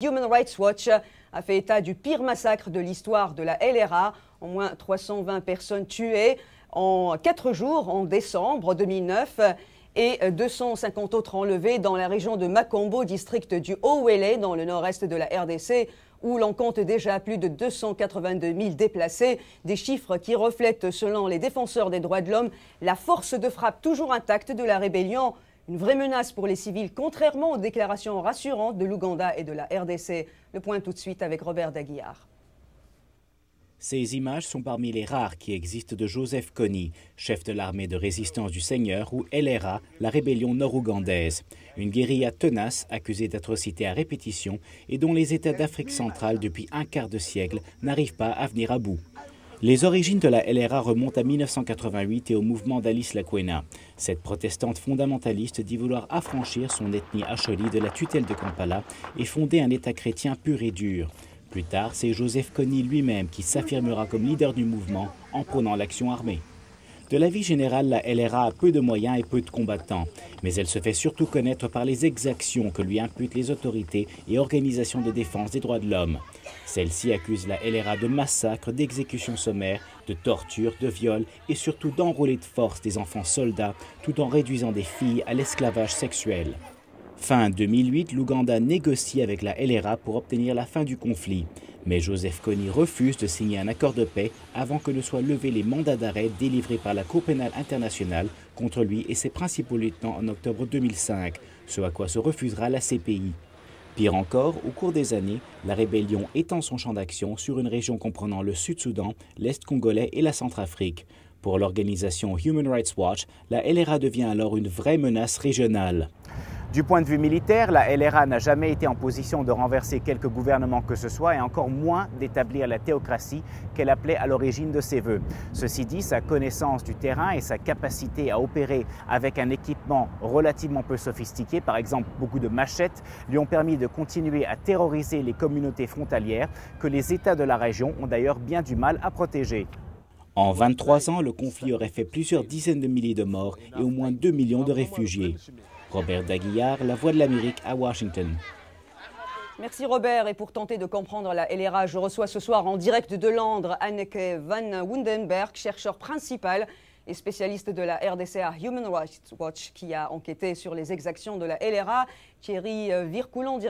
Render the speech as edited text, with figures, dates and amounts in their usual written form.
Human Rights Watch a fait état du pire massacre de l'histoire de la LRA. Au moins 320 personnes tuées en 4 jours en décembre 2009 et 250 autres enlevées dans la région de Makombo, district du Haut-Wélé, dans le nord-est de la RDC, où l'on compte déjà plus de 282 000 déplacés. Des chiffres qui reflètent, selon les défenseurs des droits de l'homme, la force de frappe toujours intacte de la rébellion. Une vraie menace pour les civils, contrairement aux déclarations rassurantes de l'Ouganda et de la RDC. Le point tout de suite avec Robert Daguillard. Ces images sont parmi les rares qui existent de Joseph Kony, chef de l'armée de résistance du Seigneur, ou LRA, la rébellion nord-ougandaise. Une guérilla tenace, accusée d'atrocités à répétition et dont les États d'Afrique centrale, depuis un quart de siècle, n'arrivent pas à venir à bout. Les origines de la LRA remontent à 1988 et au mouvement d'Alice Lakwena. Cette protestante fondamentaliste dit vouloir affranchir son ethnie Acholi de la tutelle de Kampala et fonder un État chrétien pur et dur. Plus tard, c'est Joseph Kony lui-même qui s'affirmera comme leader du mouvement en prônant l'action armée. De la vie générale, la LRA a peu de moyens et peu de combattants, mais elle se fait surtout connaître par les exactions que lui imputent les autorités et organisations de défense des droits de l'homme. Celle-ci accuse la LRA de massacres, d'exécutions sommaires, de tortures, de viols et surtout d'enrôler de force des enfants soldats tout en réduisant des filles à l'esclavage sexuel. Fin 2008, l'Ouganda négocie avec la LRA pour obtenir la fin du conflit. Mais Joseph Kony refuse de signer un accord de paix avant que ne soient levés les mandats d'arrêt délivrés par la Cour pénale internationale contre lui et ses principaux lieutenants en octobre 2005, ce à quoi se refusera la CPI. Pire encore, au cours des années, la rébellion étend son champ d'action sur une région comprenant le Sud-Soudan, l'Est congolais et la Centrafrique. Pour l'organisation Human Rights Watch, la LRA devient alors une vraie menace régionale. Du point de vue militaire, la LRA n'a jamais été en position de renverser quelque gouvernement que ce soit et encore moins d'établir la théocratie qu'elle appelait à l'origine de ses vœux. Ceci dit, sa connaissance du terrain et sa capacité à opérer avec un équipement relativement peu sophistiqué, par exemple beaucoup de machettes, lui ont permis de continuer à terroriser les communautés frontalières que les États de la région ont d'ailleurs bien du mal à protéger. En 23 ans, le conflit aurait fait plusieurs dizaines de milliers de morts et au moins 2 millions de réfugiés. Robert Daguillard, La Voix de l'Amérique à Washington. Merci Robert. Et pour tenter de comprendre la LRA, je reçois ce soir en direct de Londres Anneke van Woudenberg, chercheur principal et spécialiste de la RDC à Human Rights Watch, qui a enquêté sur les exactions de la LRA. Thierry Vircoulon,